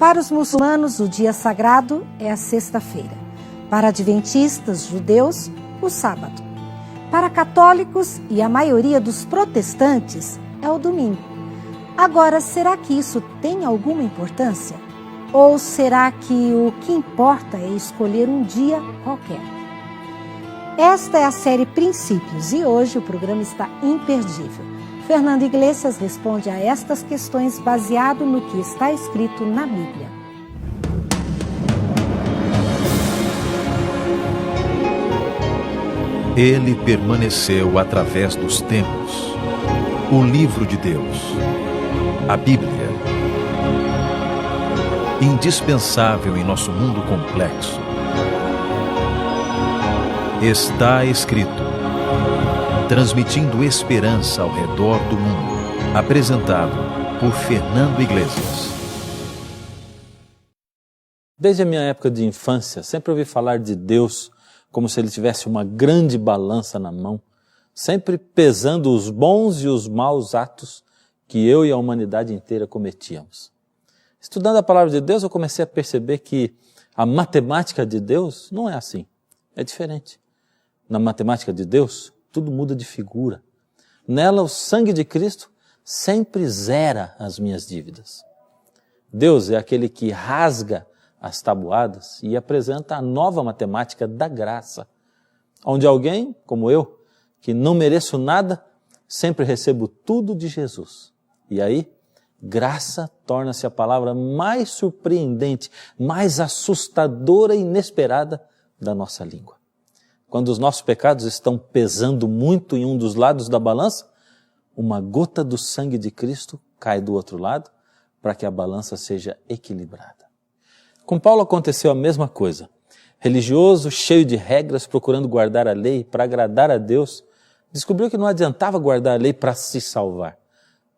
Para os muçulmanos, o dia sagrado é a sexta-feira. Para adventistas, judeus, o sábado. Para católicos e a maioria dos protestantes, é o domingo. Agora, será que isso tem alguma importância? Ou será que o que importa é escolher um dia qualquer? Esta é a série Princípios e hoje o programa está imperdível. Fernando Iglesias responde a estas questões baseado no que está escrito na Bíblia. Ele permaneceu através dos tempos. O livro de Deus, a Bíblia. Indispensável em nosso mundo complexo. Está escrito. Transmitindo esperança ao redor do mundo. Apresentado por Fernando Iglesias. Desde a minha época de infância, sempre ouvi falar de Deus como se ele tivesse uma grande balança na mão, sempre pesando os bons e os maus atos que eu e a humanidade inteira cometíamos. Estudando a palavra de Deus, eu comecei a perceber que a matemática de Deus não é assim, é diferente. Na matemática de Deus, tudo muda de figura. Nela, o sangue de Cristo sempre zera as minhas dívidas. Deus é aquele que rasga as tabuadas e apresenta a nova matemática da graça, onde alguém, como eu, que não mereço nada, sempre recebo tudo de Jesus. E aí, graça torna-se a palavra mais surpreendente, mais assustadora e inesperada da nossa língua. Quando os nossos pecados estão pesando muito em um dos lados da balança, uma gota do sangue de Cristo cai do outro lado para que a balança seja equilibrada. Com Paulo aconteceu a mesma coisa. Religioso, cheio de regras, procurando guardar a lei para agradar a Deus, descobriu que não adiantava guardar a lei para se salvar,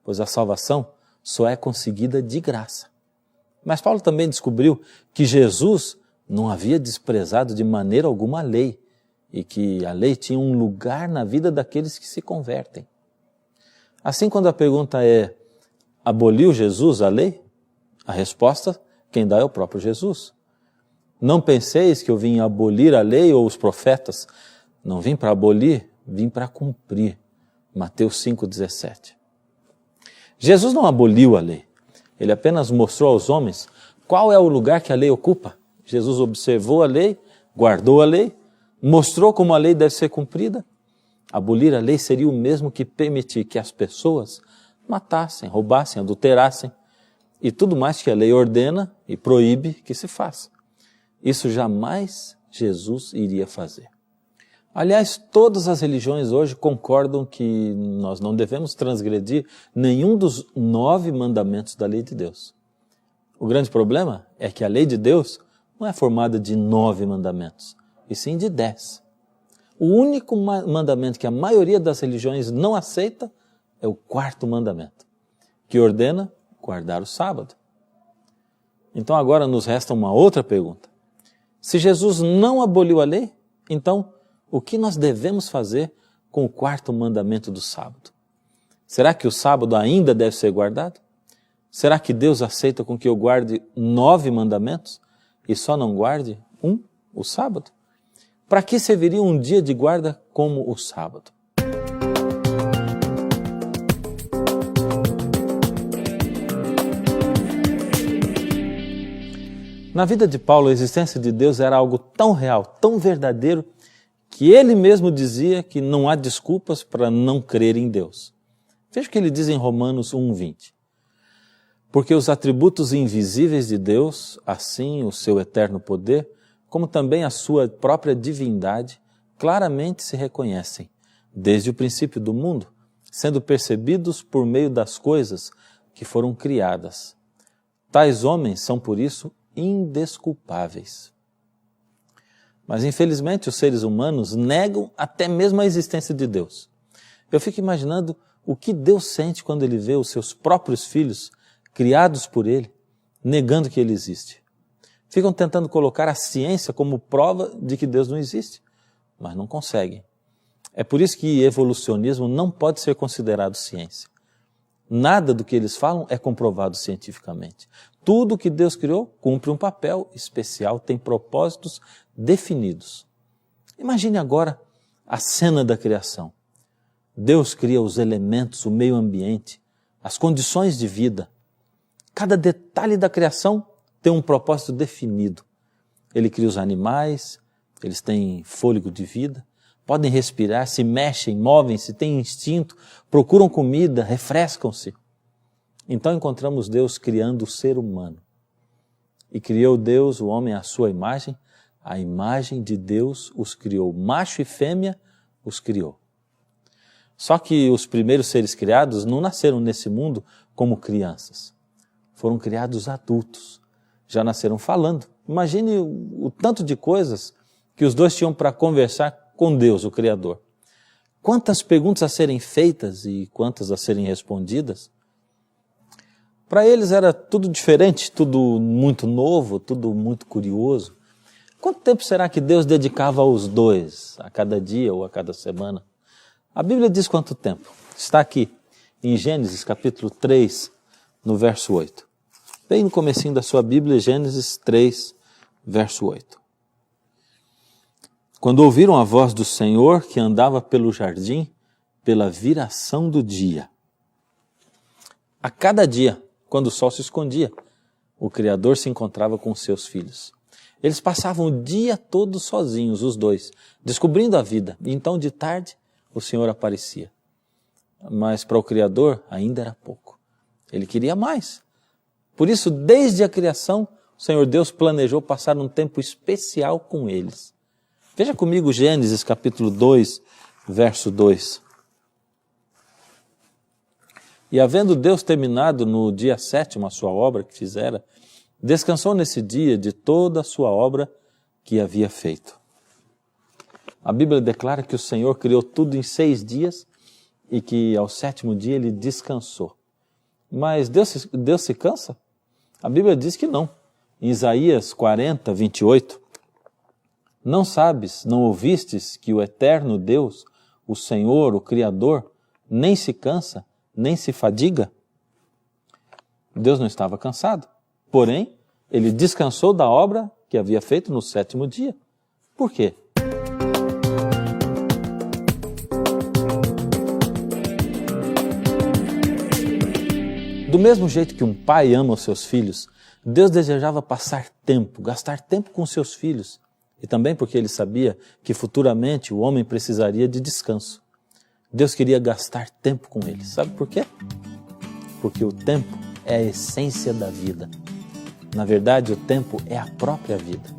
pois a salvação só é conseguida de graça. Mas Paulo também descobriu que Jesus não havia desprezado de maneira alguma a lei, e que a lei tinha um lugar na vida daqueles que se convertem. Assim, quando a pergunta é, aboliu Jesus a lei? A resposta, quem dá é o próprio Jesus. Não penseis que eu vim abolir a lei ou os profetas. Não vim para abolir, vim para cumprir. Mateus 5,17. Jesus não aboliu a lei. Ele apenas mostrou aos homens qual é o lugar que a lei ocupa. Jesus observou a lei, guardou a lei, mostrou como a lei deve ser cumprida. Abolir a lei seria o mesmo que permitir que as pessoas matassem, roubassem, adulterassem e tudo mais que a lei ordena e proíbe que se faça. Isso jamais Jesus iria fazer. Aliás, todas as religiões hoje concordam que nós não devemos transgredir nenhum dos 9 mandamentos da lei de Deus. O grande problema é que a lei de Deus não é formada de 9 mandamentos, e sim de 10. O único mandamento que a maioria das religiões não aceita é o 4º mandamento, que ordena guardar o sábado. Então agora nos resta uma outra pergunta. Se Jesus não aboliu a lei, então o que nós devemos fazer com o 4º mandamento do sábado? Será que o sábado ainda deve ser guardado? Será que Deus aceita com que eu guarde 9 mandamentos e só não guarde um, o sábado? Para que serviria um dia de guarda como o sábado? Na vida de Paulo, a existência de Deus era algo tão real, tão verdadeiro, que ele mesmo dizia que não há desculpas para não crer em Deus. Veja o que ele diz em Romanos 1,20. Porque os atributos invisíveis de Deus, assim o seu eterno poder, como também a sua própria divindade, claramente se reconhecem, desde o princípio do mundo, sendo percebidos por meio das coisas que foram criadas. Tais homens são, por isso, indesculpáveis. Mas, infelizmente, os seres humanos negam até mesmo a existência de Deus. Eu fico imaginando o que Deus sente quando ele vê os seus próprios filhos, criados por ele, negando que ele existe. Ficam tentando colocar a ciência como prova de que Deus não existe, mas não conseguem. É por isso que evolucionismo não pode ser considerado ciência. Nada do que eles falam é comprovado cientificamente. Tudo que Deus criou cumpre um papel especial, tem propósitos definidos. Imagine agora a cena da criação. Deus cria os elementos, o meio ambiente, as condições de vida. Cada detalhe da criação tem um propósito definido. Ele cria os animais, eles têm fôlego de vida, podem respirar, se mexem, movem-se, têm instinto, procuram comida, refrescam-se. Então encontramos Deus criando o ser humano. E criou Deus o homem à sua imagem, a imagem de Deus os criou, macho e fêmea os criou. Só que os primeiros seres criados não nasceram nesse mundo como crianças. Foram criados adultos, já nasceram falando. Imagine o tanto de coisas que os dois tinham para conversar com Deus, o Criador. Quantas perguntas a serem feitas e quantas a serem respondidas. Para eles era tudo diferente, tudo muito novo, tudo muito curioso. Quanto tempo será que Deus dedicava aos dois, a cada dia ou a cada semana? A Bíblia diz quanto tempo. Está aqui, em Gênesis capítulo 3, no verso 8. Bem no comecinho da sua Bíblia, Gênesis 3, verso 8. Quando ouviram a voz do Senhor que andava pelo jardim, pela viração do dia. A cada dia, quando o sol se escondia, o Criador se encontrava com seus filhos. Eles passavam o dia todo sozinhos, os dois, descobrindo a vida. E então, de tarde, o Senhor aparecia. Mas para o Criador ainda era pouco. Ele queria mais. Por isso, desde a criação, o Senhor Deus planejou passar um tempo especial com eles. Veja comigo Gênesis capítulo 2, verso 2. E havendo Deus terminado no dia 7º a sua obra que fizera, descansou nesse dia de toda a sua obra que havia feito. A Bíblia declara que o Senhor criou tudo em 6 dias e que ao 7º dia ele descansou. Mas Deus se cansa? A Bíblia diz que não. Em Isaías 40, 28, não sabes, não ouvistes que o eterno Deus, o Senhor, o Criador, nem se cansa, nem se fadiga? Deus não estava cansado, porém, ele descansou da obra que havia feito no 7º dia. Por quê? Do mesmo jeito que um pai ama os seus filhos, Deus desejava passar tempo, gastar tempo com seus filhos. E também porque ele sabia que futuramente o homem precisaria de descanso. Deus queria gastar tempo com eles. Sabe por quê? Porque o tempo é a essência da vida. Na verdade, o tempo é a própria vida.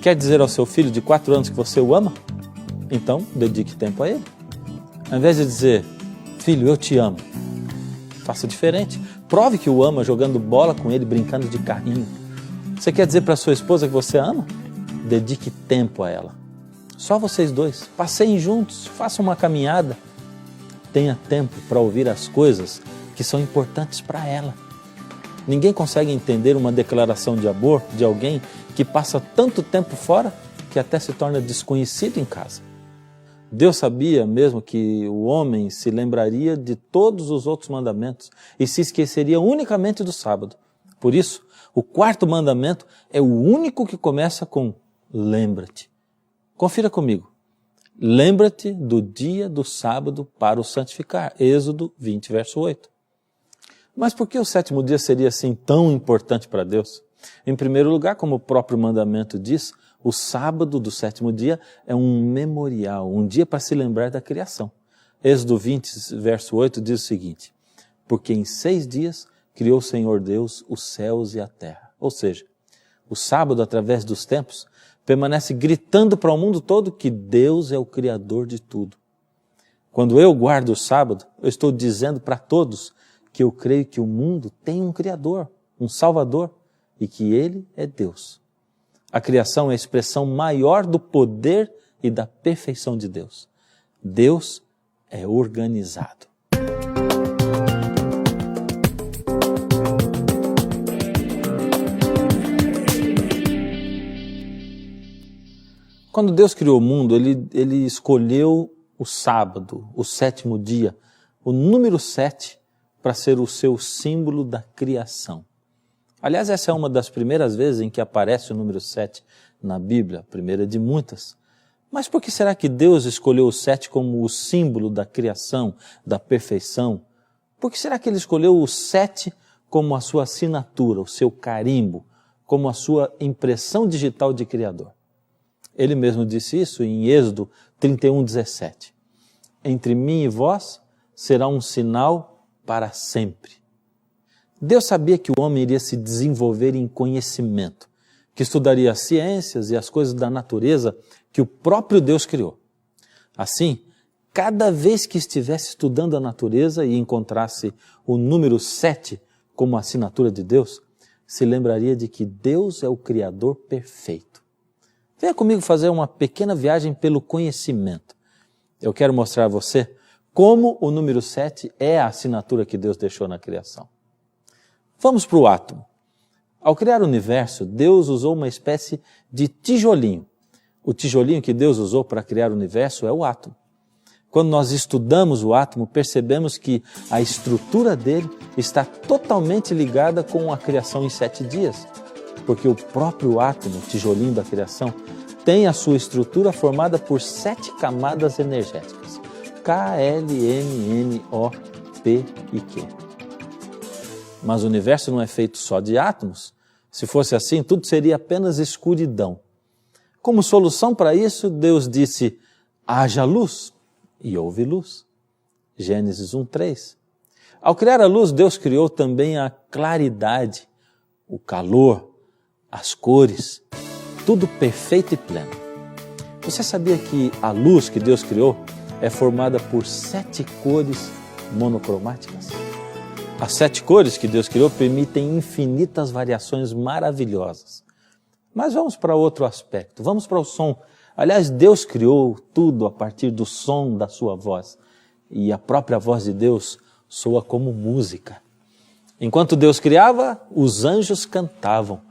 Quer dizer ao seu filho de 4 anos que você o ama? Então, dedique tempo a ele. Ao invés de dizer, filho, eu te amo, faça diferente. Prove que o ama jogando bola com ele, brincando de carrinho. Você quer dizer para sua esposa que você ama? Dedique tempo a ela. Só vocês dois. Passeiem juntos, façam uma caminhada. Tenha tempo para ouvir as coisas que são importantes para ela. Ninguém consegue entender uma declaração de amor de alguém que passa tanto tempo fora que até se torna desconhecido em casa. Deus sabia mesmo que o homem se lembraria de todos os outros mandamentos e se esqueceria unicamente do sábado. Por isso, o 4º mandamento é o único que começa com lembra-te. Confira comigo. Lembra-te do dia do sábado para o santificar. Êxodo 20, verso 8. Mas por que o 7º dia seria assim tão importante para Deus? Em primeiro lugar, como o próprio mandamento diz, o sábado do 7º dia é um memorial, um dia para se lembrar da criação. Êxodo 20, verso 8 diz o seguinte, porque em 6 dias criou o Senhor Deus os céus e a terra. Ou seja, o sábado, através dos tempos, permanece gritando para o mundo todo que Deus é o Criador de tudo. Quando eu guardo o sábado, eu estou dizendo para todos que eu creio que o mundo tem um Criador, um Salvador, e que Ele é Deus. A criação é a expressão maior do poder e da perfeição de Deus. Deus é organizado. Quando Deus criou o mundo, Ele escolheu o sábado, o 7º dia, o número 7 para ser o seu símbolo da criação. Aliás, essa é uma das primeiras vezes em que aparece o número 7 na Bíblia, a primeira de muitas. Mas por que será que Deus escolheu o 7 como o símbolo da criação, da perfeição? Por que será que Ele escolheu o 7 como a sua assinatura, o seu carimbo, como a sua impressão digital de Criador? Ele mesmo disse isso em Êxodo 31:17. Entre mim e vós será um sinal para sempre. Deus sabia que o homem iria se desenvolver em conhecimento, que estudaria as ciências e as coisas da natureza que o próprio Deus criou. Assim, cada vez que estivesse estudando a natureza e encontrasse o número 7 como assinatura de Deus, se lembraria de que Deus é o Criador perfeito. Venha comigo fazer uma pequena viagem pelo conhecimento. Eu quero mostrar a você como o número 7 é a assinatura que Deus deixou na criação. Vamos para o átomo. Ao criar o universo, Deus usou uma espécie de tijolinho. O tijolinho que Deus usou para criar o universo é o átomo. Quando nós estudamos o átomo, percebemos que a estrutura dele está totalmente ligada com a criação em 7 dias. Porque o próprio átomo, o tijolinho da criação, tem a sua estrutura formada por 7 camadas energéticas. K, L, M, N, O, P e Q. Mas o universo não é feito só de átomos. Se fosse assim, tudo seria apenas escuridão. Como solução para isso, Deus disse, haja luz, e houve luz. Gênesis 1:3. Ao criar a luz, Deus criou também a claridade, o calor, as cores, tudo perfeito e pleno. Você sabia que a luz que Deus criou é formada por 7 cores monocromáticas? As 7 cores que Deus criou permitem infinitas variações maravilhosas. Mas vamos para outro aspecto, vamos para o som. Aliás, Deus criou tudo a partir do som da sua voz. E a própria voz de Deus soa como música. Enquanto Deus criava, os anjos cantavam.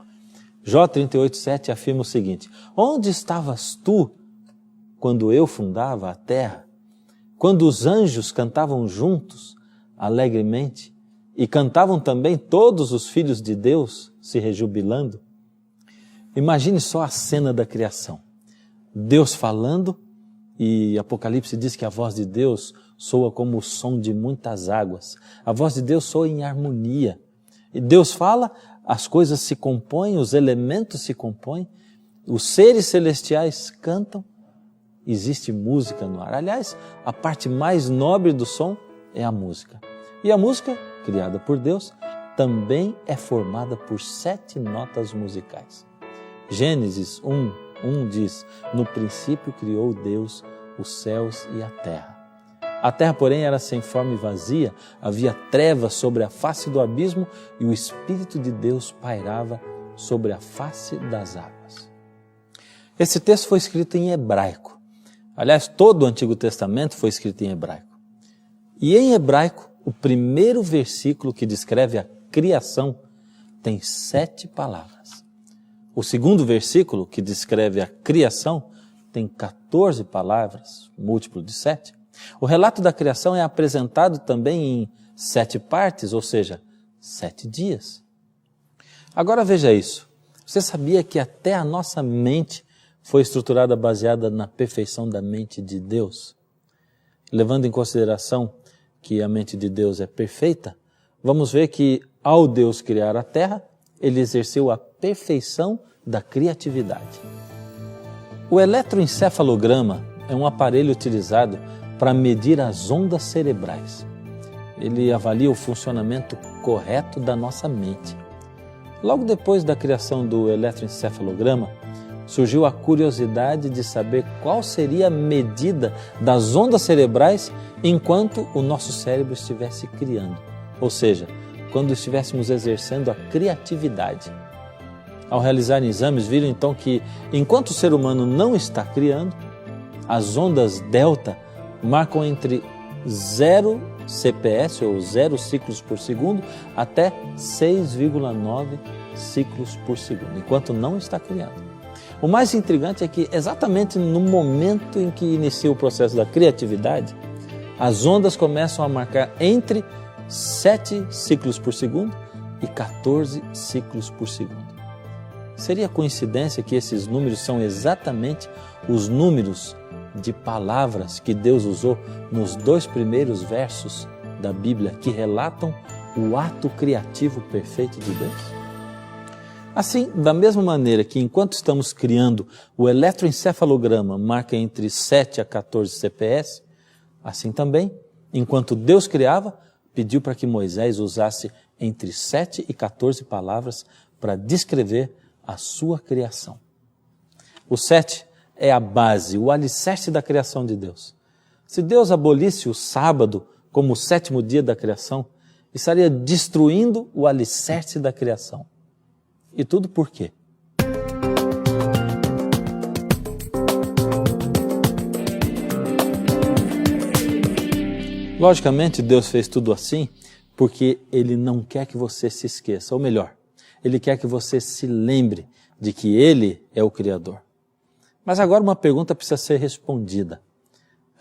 Jó 38:7 afirma o seguinte, onde estavas tu quando eu fundava a terra? Quando os anjos cantavam juntos, alegremente, e cantavam também todos os filhos de Deus, se rejubilando? Imagine só a cena da criação. Deus falando, e Apocalipse diz que a voz de Deus soa como o som de muitas águas. A voz de Deus soa em harmonia. E Deus fala, as coisas se compõem, os elementos se compõem, os seres celestiais cantam, existe música no ar. Aliás, a parte mais nobre do som é a música. E a música, criada por Deus, também é formada por 7 notas musicais. Gênesis 1:1 diz, no princípio criou Deus os céus e a terra. A terra, porém, era sem forma e vazia, havia trevas sobre a face do abismo e o Espírito de Deus pairava sobre a face das águas. Esse texto foi escrito em hebraico. Aliás, todo o Antigo Testamento foi escrito em hebraico. E em hebraico, o primeiro versículo que descreve a criação tem 7 palavras. O segundo versículo que descreve a criação tem 14 palavras, múltiplo de 7. O relato da criação é apresentado também em 7 partes, ou seja, 7 dias. Agora veja isso. Você sabia que até a nossa mente foi estruturada baseada na perfeição da mente de Deus? Levando em consideração que a mente de Deus é perfeita, vamos ver que ao Deus criar a terra, Ele exerceu a perfeição da criatividade. O eletroencefalograma é um aparelho utilizado para medir as ondas cerebrais. Ele avalia o funcionamento correto da nossa mente. Logo depois da criação do eletroencefalograma, surgiu a curiosidade de saber qual seria a medida das ondas cerebrais enquanto o nosso cérebro estivesse criando, ou seja, quando estivéssemos exercendo a criatividade. Ao realizar exames, viram então que, enquanto o ser humano não está criando, as ondas delta marcam entre 0 CPS, ou 0 ciclos por segundo, até 6,9 ciclos por segundo, enquanto não está criando. O mais intrigante é que, exatamente no momento em que inicia o processo da criatividade, as ondas começam a marcar entre 7 ciclos por segundo e 14 ciclos por segundo. Seria coincidência que esses números são exatamente os números de palavras que Deus usou nos 2 primeiros versos da Bíblia que relatam o ato criativo perfeito de Deus? Assim, da mesma maneira que enquanto estamos criando o eletroencefalograma marca entre 7 a 14 CPS, assim também, enquanto Deus criava, pediu para que Moisés usasse entre 7 e 14 palavras para descrever a sua criação. O 7 é a base, o alicerce da criação de Deus. Se Deus abolisse o sábado como o 7º dia da criação, estaria destruindo o alicerce da criação. E tudo por quê? Logicamente, Deus fez tudo assim porque Ele não quer que você se esqueça, ou melhor, Ele quer que você se lembre de que Ele é o Criador. Mas agora uma pergunta precisa ser respondida.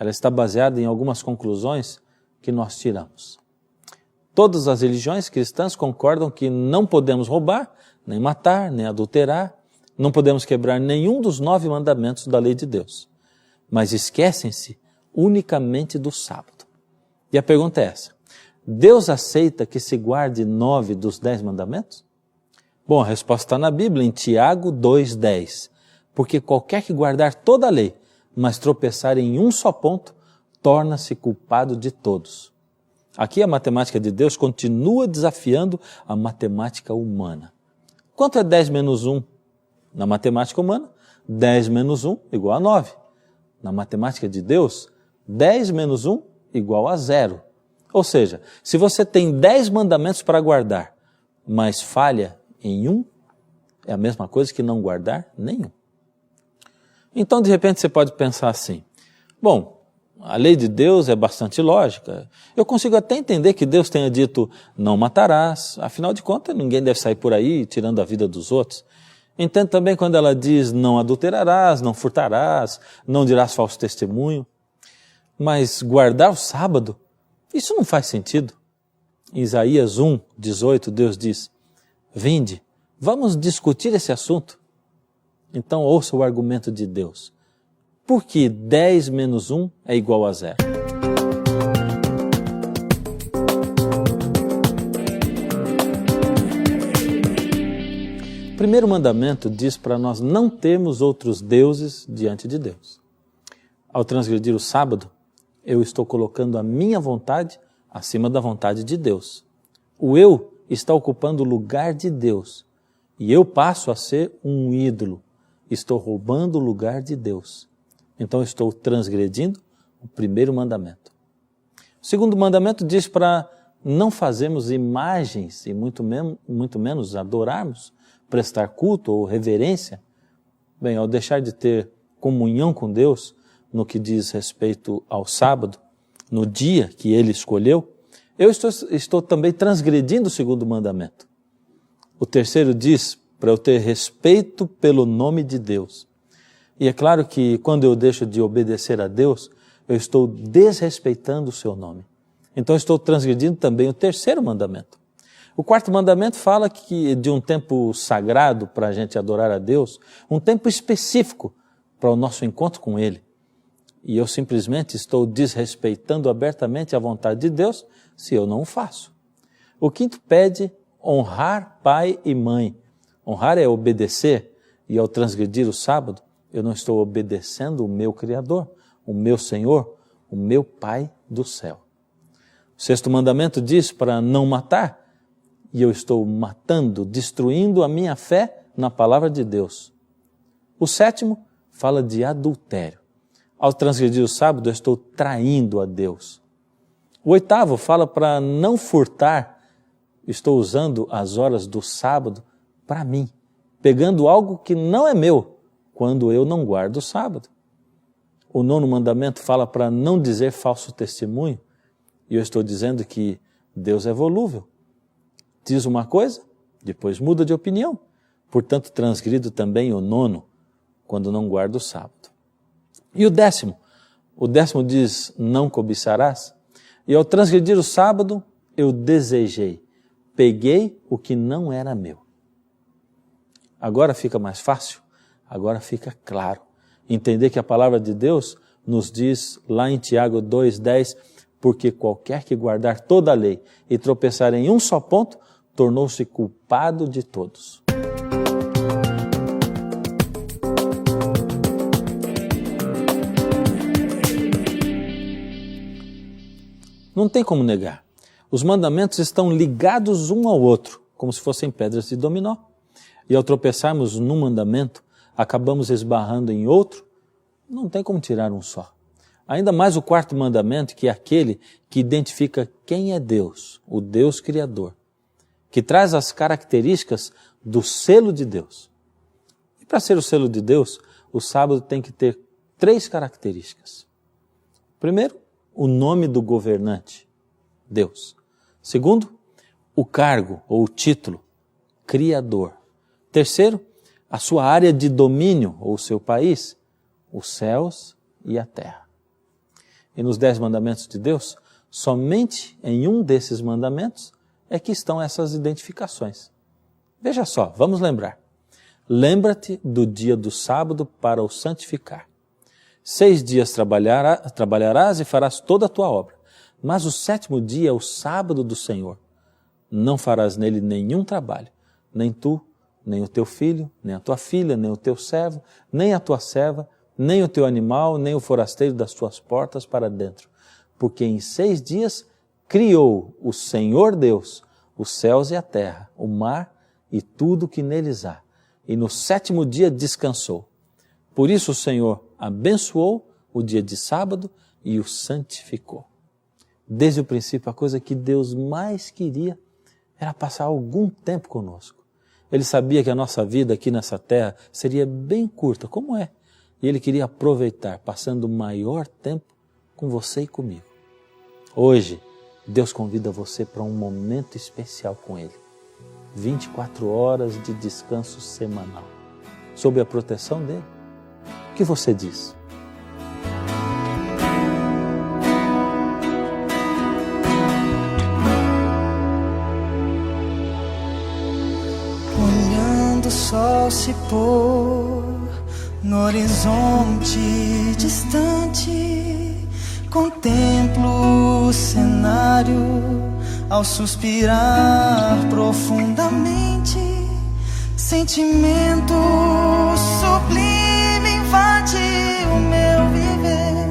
Ela está baseada em algumas conclusões que nós tiramos. Todas as religiões cristãs concordam que não podemos roubar, nem matar, nem adulterar, não podemos quebrar nenhum dos 9 mandamentos da lei de Deus, mas esquecem-se unicamente do sábado. E a pergunta é essa: Deus aceita que se guarde 9 dos 10 mandamentos? Bom, a resposta está na Bíblia, em Tiago 2,10. Porque qualquer que guardar toda a lei, mas tropeçar em um só ponto, torna-se culpado de todos. Aqui a matemática de Deus continua desafiando a matemática humana. Quanto é 10 menos 1? Na matemática humana, 10 menos 1 igual a 9. Na matemática de Deus, 10 menos 1 igual a 0. Ou seja, se você tem 10 mandamentos para guardar, mas falha em um, é a mesma coisa que não guardar nenhum. Então, de repente, você pode pensar assim: bom, a lei de Deus é bastante lógica. Eu consigo até entender que Deus tenha dito, não matarás. Afinal de contas, ninguém deve sair por aí tirando a vida dos outros. Entendo também quando ela diz, não adulterarás, não furtarás, não dirás falso testemunho. Mas guardar o sábado, isso não faz sentido. Em Isaías 1:18, Deus diz, vinde, vamos discutir esse assunto. Então ouça o argumento de Deus. Por que 10 menos 1 é igual a 0? O primeiro mandamento diz para nós não termos outros deuses diante de Deus. Ao transgredir o sábado, eu estou colocando a minha vontade acima da vontade de Deus. O eu está ocupando o lugar de Deus. E eu passo a ser um ídolo. Estou roubando o lugar de Deus. Então estou transgredindo o primeiro mandamento. O segundo mandamento diz para não fazermos imagens e muito menos adorarmos, prestar culto ou reverência. Bem, ao deixar de ter comunhão com Deus no que diz respeito ao sábado, no dia que Ele escolheu, eu estou também transgredindo o segundo mandamento. O terceiro diz para eu ter respeito pelo nome de Deus. E é claro que quando eu deixo de obedecer a Deus, eu estou desrespeitando o seu nome. Então eu estou transgredindo também o terceiro mandamento. O quarto mandamento fala que de um tempo sagrado para a gente adorar a Deus, um tempo específico para o nosso encontro com Ele. E eu simplesmente estou desrespeitando abertamente a vontade de Deus se eu não o faço. O quinto pede honrar pai e mãe. Honrar é obedecer, e ao transgredir o sábado, eu não estou obedecendo o meu Criador, o meu Senhor, o meu Pai do céu. O sexto mandamento diz para não matar, e eu estou matando, destruindo a minha fé na palavra de Deus. O sétimo fala de adultério. Ao transgredir o sábado, eu estou traindo a Deus. O oitavo fala para não furtar, estou usando as horas do sábado para mim, pegando algo que não é meu, quando eu não guardo o sábado. O nono mandamento fala para não dizer falso testemunho, e eu estou dizendo que Deus é volúvel. Diz uma coisa, depois muda de opinião. Portanto, transgrido também o nono, quando não guardo o sábado. E o décimo, O 10º diz, não cobiçarás. E ao transgredir o sábado, eu desejei, peguei o que não era meu. Agora fica mais fácil, agora fica claro. Entender que a palavra de Deus nos diz lá em Tiago 2,10, porque qualquer que guardar toda a lei e tropeçar em um só ponto, tornou-se culpado de todos. Não tem como negar. Os mandamentos estão ligados um ao outro, como se fossem pedras de dominó. E ao tropeçarmos num mandamento, acabamos esbarrando em outro, não tem como tirar um só. Ainda mais o 4º mandamento, que é aquele que identifica quem é Deus, o Deus Criador, que traz as características do selo de Deus. E para ser o selo de Deus, o sábado tem que ter 3 características. Primeiro, o nome do governante, Deus. Segundo, o cargo ou o título, Criador. Terceiro, a sua área de domínio ou o seu país, os céus e a terra. E nos 10 mandamentos de Deus, somente em um desses mandamentos é que estão essas identificações. Veja só, vamos lembrar. Lembra-te do dia do sábado para o santificar. 6 dias trabalharás e farás toda a tua obra, mas o 7º dia é o sábado do Senhor. Não farás nele nenhum trabalho, nem tu, nem o teu filho, nem a tua filha, nem o teu servo, nem a tua serva, nem o teu animal, nem o forasteiro das tuas portas para dentro. Porque em 6 dias criou o Senhor Deus os céus e a terra, o mar e tudo que neles há. E no 7º dia descansou. Por isso o Senhor abençoou o dia de sábado e o santificou. Desde o princípio, a coisa que Deus mais queria era passar algum tempo conosco. Ele sabia que a nossa vida aqui nessa terra seria bem curta, como é. E Ele queria aproveitar, passando o maior tempo com você e comigo. Hoje, Deus convida você para um momento especial com Ele. 24 horas de descanso semanal, sob a proteção dEle. O que você diz? Olhando o sol se pôr no horizonte distante, contemplo o cenário ao suspirar profundamente. Sentimento sublime invade o meu viver,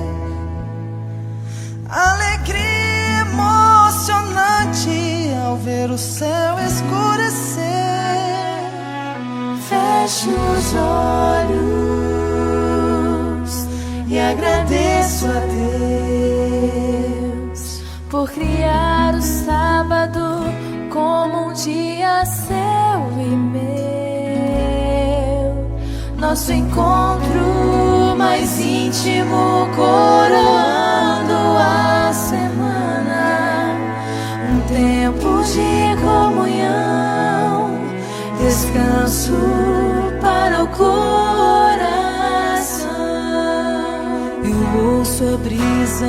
alegria emocionante ao ver o céu escurecer. Fecho os olhos e agradeço a Deus por criar o sábado como um dia seu e meu. Nosso encontro mais íntimo, coroando a semana. Um tempo de comunhão, descanso para o coração. Eu ouço a brisa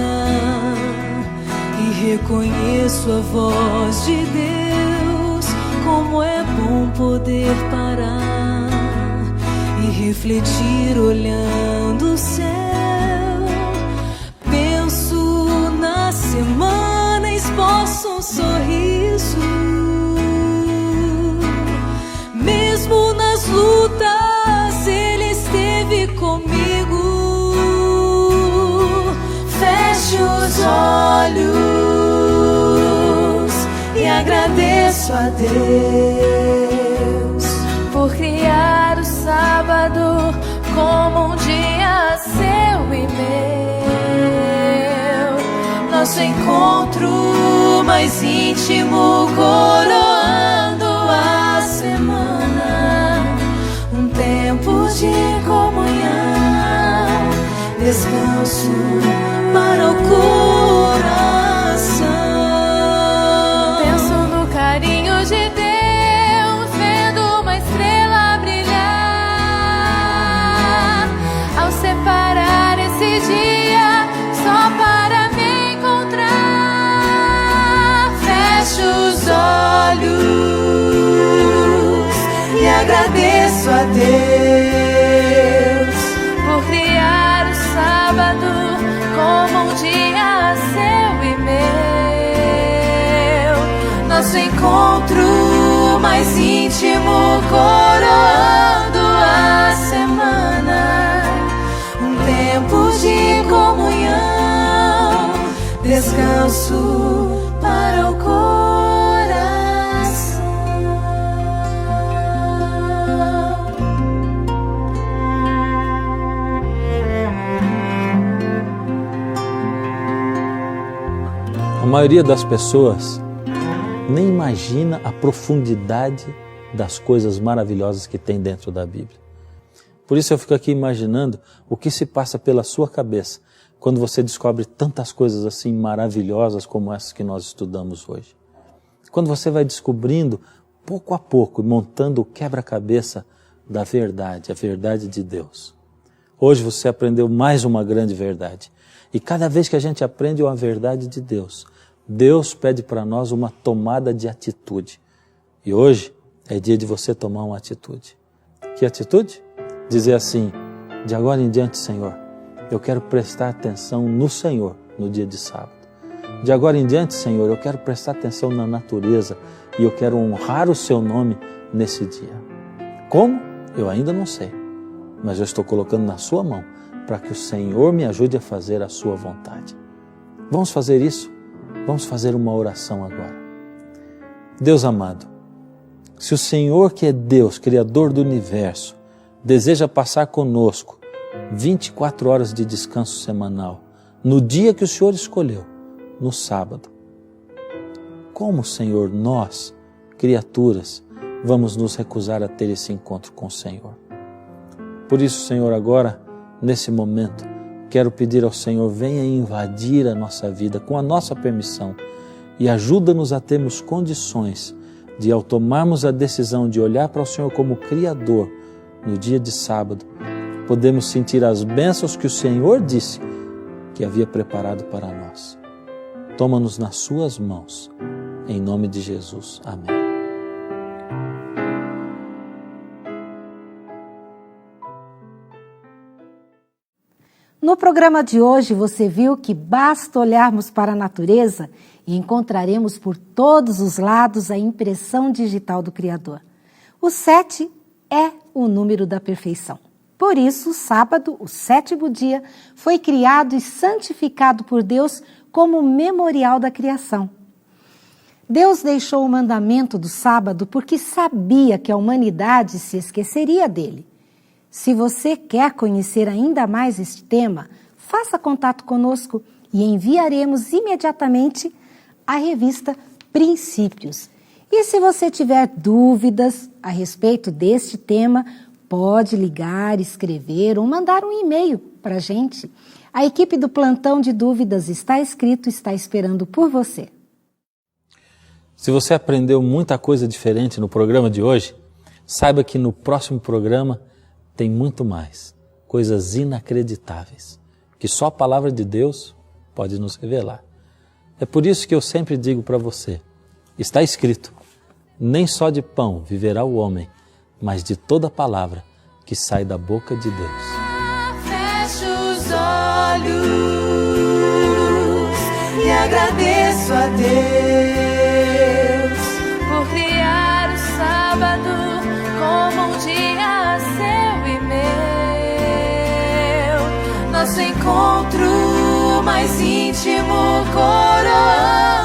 e reconheço a voz de Deus. Como é bom poder parar e refletir olhando o céu. Penso na semana, esboço um sorriso. Mesmo nas lutas, Ele esteve comigo. Fecho os olhos e agradeço a Deus por criar o sábado como um dia seu e meu. Nosso encontro mais íntimo, coroando a semana. Um tempo de comunhão, descanso para o coração. Penso no carinho de Deus, vendo uma estrela brilhar. Ao separar esse dia a Deus por criar o sábado como um dia seu e meu. Nosso encontro mais íntimo coroando a semana, um tempo de comunhão, descanso para o coração. A maioria das pessoas nem imagina a profundidade das coisas maravilhosas que tem dentro da Bíblia. Por isso eu fico aqui imaginando o que se passa pela sua cabeça quando você descobre tantas coisas assim maravilhosas como essas que nós estudamos hoje. Quando você vai descobrindo pouco a pouco e montando o quebra-cabeça da verdade, a verdade de Deus. Hoje você aprendeu mais uma grande verdade. E cada vez que a gente aprende uma verdade de Deus, Deus pede para nós uma tomada de atitude. E hoje é dia de você tomar uma atitude. Que atitude? Dizer assim, de agora em diante, Senhor, eu quero prestar atenção no Senhor no dia de sábado. De agora em diante, Senhor, eu quero prestar atenção na natureza e eu quero honrar o Seu nome nesse dia. Como? Eu ainda não sei, mas eu estou colocando na Sua mão para que o Senhor me ajude a fazer a Sua vontade. Vamos fazer isso? Vamos fazer uma oração agora. Deus amado, se o Senhor, que é Deus, Criador do universo, deseja passar conosco 24 horas de descanso semanal, no dia que o Senhor escolheu, no sábado, como, Senhor, nós, criaturas, vamos nos recusar a ter esse encontro com o Senhor? Por isso, Senhor, agora, nesse momento, quero pedir ao Senhor, venha invadir a nossa vida com a nossa permissão e ajuda-nos a termos condições de, ao tomarmos a decisão de olhar para o Senhor como Criador no dia de sábado, podemos sentir as bênçãos que o Senhor disse que havia preparado para nós. Toma-nos nas suas mãos, em nome de Jesus. Amém. No programa de hoje você viu que basta olharmos para a natureza e encontraremos por todos os lados a impressão digital do Criador. O 7 é o número da perfeição. Por isso, o sábado, o 7º dia, foi criado e santificado por Deus como memorial da criação. Deus deixou o mandamento do sábado porque sabia que a humanidade se esqueceria dele. Se você quer conhecer ainda mais este tema, faça contato conosco e enviaremos imediatamente a revista Princípios. E se você tiver dúvidas a respeito deste tema, pode ligar, escrever ou mandar um e-mail para a gente. A equipe do Plantão de Dúvidas está esperando por você. Se você aprendeu muita coisa diferente no programa de hoje, saiba que no próximo programa tem muito mais, coisas inacreditáveis, que só a palavra de Deus pode nos revelar. É por isso que eu sempre digo para você, está escrito, nem só de pão viverá o homem, mas de toda palavra que sai da boca de Deus. Fecho os olhos e agradeço a Deus por criar o sábado como um dia seu e meu. Nosso encontro mais íntimo coroando